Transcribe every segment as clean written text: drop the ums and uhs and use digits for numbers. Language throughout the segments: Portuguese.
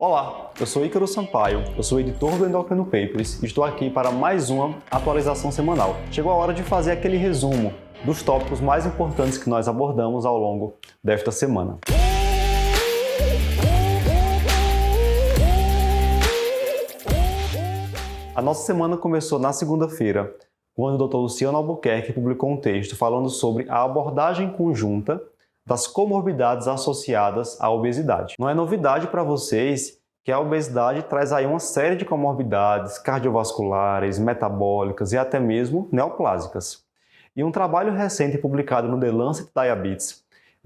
Olá, eu sou Ícaro Sampaio, eu sou editor do Endocrino Papers e estou aqui para mais uma atualização semanal. Chegou a hora de fazer aquele resumo dos tópicos mais importantes que nós abordamos ao longo desta semana. A nossa semana começou na segunda-feira, quando o Dr. Luciano Albuquerque publicou um texto falando sobre a abordagem conjunta das comorbidades associadas à obesidade. Não é novidade para vocês que a obesidade traz aí uma série de comorbidades cardiovasculares, metabólicas e até mesmo neoplásicas. E um trabalho recente publicado no The Lancet Diabetes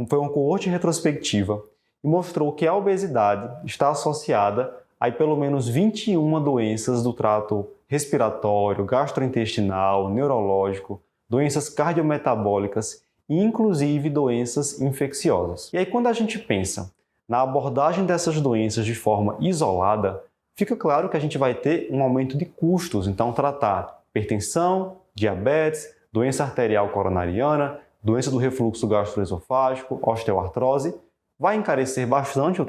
foi uma coorte retrospectiva e mostrou que a obesidade está associada a pelo menos 21 doenças do trato respiratório, gastrointestinal, neurológico, doenças cardiometabólicas e inclusive doenças infecciosas. E aí quando a gente pensa na abordagem dessas doenças de forma isolada, fica claro que a gente vai ter um aumento de custos. Então tratar hipertensão, diabetes, doença arterial coronariana, doença do refluxo gastroesofágico, osteoartrose, vai encarecer bastante o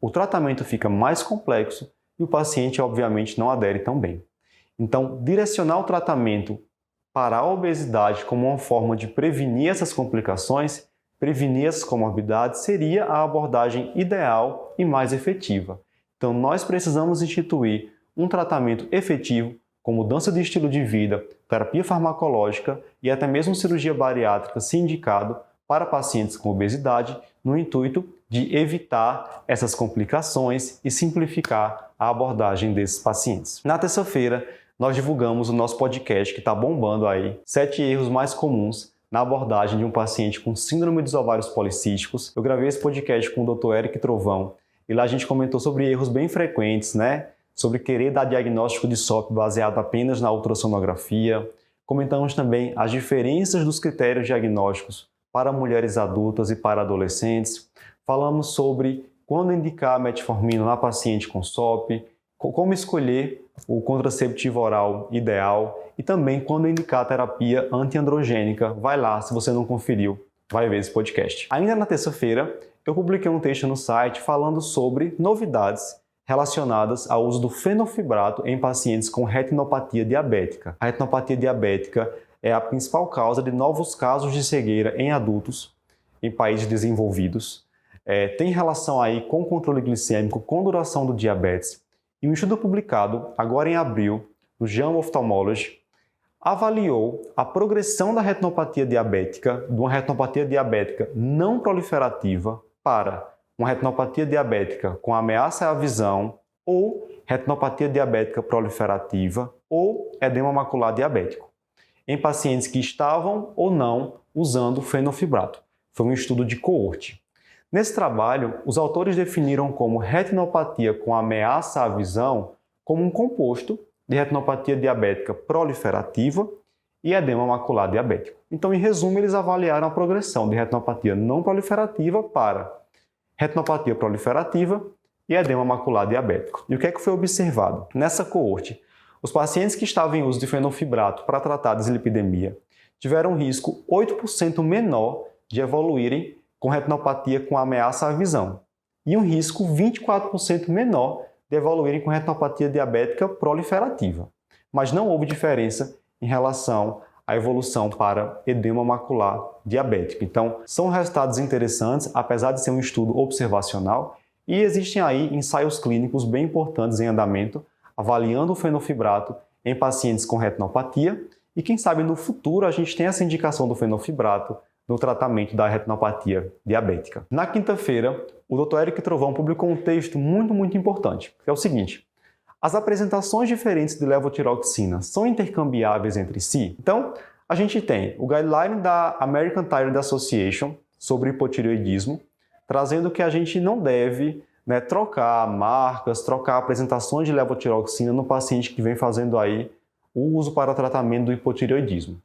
tratamento fica mais complexo e o paciente obviamente não adere tão bem. Então direcionar o tratamento para a obesidade como uma forma de prevenir essas complicações, prevenir essas comorbidades, seria a abordagem ideal e mais efetiva. Então, nós precisamos instituir um tratamento efetivo com mudança de estilo de vida, terapia farmacológica e até mesmo cirurgia bariátrica, se indicado, para pacientes com obesidade, no intuito de evitar essas complicações e simplificar a abordagem desses pacientes. Na terça-feira, nós divulgamos o nosso podcast que está bombando aí, 7 erros mais comuns na abordagem de um paciente com síndrome dos ovários policísticos. Eu gravei esse podcast com o Dr. Eric Trovão e lá a gente comentou sobre erros bem frequentes, Sobre querer dar diagnóstico de SOP baseado apenas na ultrassonografia. Comentamos também as diferenças dos critérios diagnósticos para mulheres adultas e para adolescentes. Falamos sobre quando indicar metformina na paciente com SOP, como escolher o contraceptivo oral ideal e também quando indicar a terapia antiandrogênica. Vai lá, se você não conferiu, vai ver esse podcast. Ainda na terça-feira, eu publiquei um texto no site falando sobre novidades relacionadas ao uso do fenofibrato em pacientes com retinopatia diabética. A retinopatia diabética é a principal causa de novos casos de cegueira em adultos em países desenvolvidos. Tem relação aí com o controle glicêmico, com duração do diabetes. E um estudo publicado agora em abril no Journal of Ophthalmology avaliou a progressão da retinopatia diabética, de uma retinopatia diabética não proliferativa para uma retinopatia diabética com ameaça à visão ou retinopatia diabética proliferativa ou edema macular diabético, em pacientes que estavam ou não usando fenofibrato. Foi um estudo de coorte. Nesse trabalho, os autores definiram como retinopatia com ameaça à visão como um composto de retinopatia diabética proliferativa e edema macular diabético. Então, em resumo, eles avaliaram a progressão de retinopatia não proliferativa para retinopatia proliferativa e edema macular diabético. E o que é que foi observado? Nessa coorte, os pacientes que estavam em uso de fenofibrato para tratar a dislipidemia tiveram um risco 8% menor de evoluírem com retinopatia com ameaça à visão e um risco 24% menor de evoluírem com retinopatia diabética proliferativa. Mas não houve diferença em relação à evolução para edema macular diabético. Então, são resultados interessantes, apesar de ser um estudo observacional, e existem aí ensaios clínicos bem importantes em andamento, avaliando o fenofibrato em pacientes com retinopatia, e quem sabe no futuro a gente tem essa indicação do fenofibrato no tratamento da retinopatia diabética. Na quinta-feira, o Dr. Eric Trovão publicou um texto muito importante, que é o seguinte: as apresentações diferentes de levotiroxina são intercambiáveis entre si? Então, a gente tem o guideline da American Thyroid Association sobre hipotireoidismo, trazendo que a gente não deve trocar marcas, trocar apresentações de levotiroxina no paciente que vem fazendo aí o uso para tratamento do hipotireoidismo.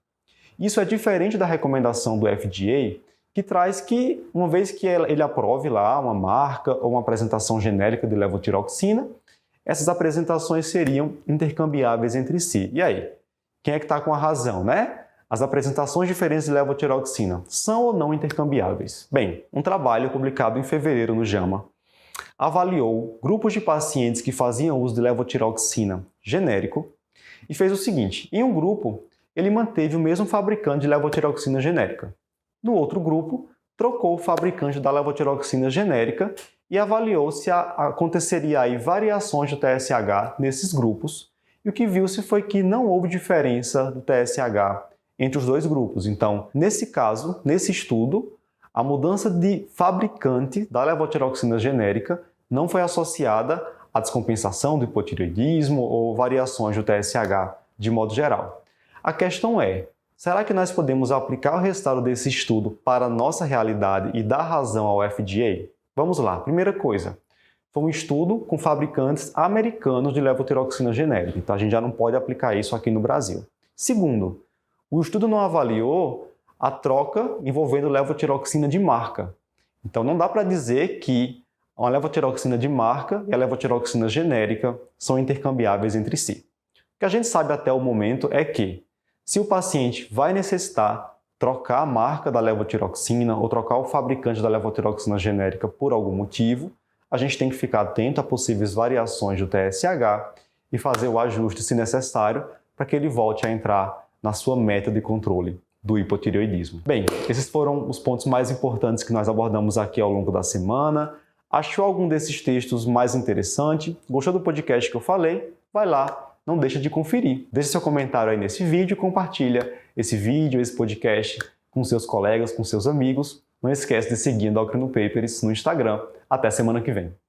Isso é diferente da recomendação do FDA, que traz que, uma vez que ele aprove lá uma marca ou uma apresentação genérica de levotiroxina, essas apresentações seriam intercambiáveis entre si. E aí? Quem é que está com a razão, As apresentações diferentes de levotiroxina são ou não intercambiáveis? Bem, um trabalho publicado em fevereiro no JAMA avaliou grupos de pacientes que faziam uso de levotiroxina genérico e fez o seguinte: em um grupo, ele manteve o mesmo fabricante de levotiroxina genérica. No outro grupo, trocou o fabricante da levotiroxina genérica e avaliou se aconteceria aí variações do TSH nesses grupos. E o que viu-se foi que não houve diferença do TSH entre os dois grupos. Então, nesse caso, nesse estudo, a mudança de fabricante da levotiroxina genérica não foi associada à descompensação do hipotireoidismo ou variações do TSH de modo geral. A questão é, será que nós podemos aplicar o resultado desse estudo para a nossa realidade e dar razão ao FDA? Vamos lá. Primeira coisa, foi um estudo com fabricantes americanos de levotiroxina genérica, então a gente já não pode aplicar isso aqui no Brasil. Segundo, o estudo não avaliou a troca envolvendo levotiroxina de marca. Então não dá para dizer que a levotiroxina de marca e a levotiroxina genérica são intercambiáveis entre si. O que a gente sabe até o momento é que, se o paciente vai necessitar trocar a marca da levotiroxina ou trocar o fabricante da levotiroxina genérica por algum motivo, a gente tem que ficar atento a possíveis variações do TSH e fazer o ajuste, se necessário, para que ele volte a entrar na sua meta de controle do hipotireoidismo. Bem, esses foram os pontos mais importantes que nós abordamos aqui ao longo da semana. Achou algum desses textos mais interessante? Gostou do podcast que eu falei? Vai lá! Não deixa de conferir. Deixe seu comentário aí nesse vídeo e compartilha esse vídeo, esse podcast com seus colegas, com seus amigos. Não esquece de seguir Endocrino Papers no Instagram. Até semana que vem.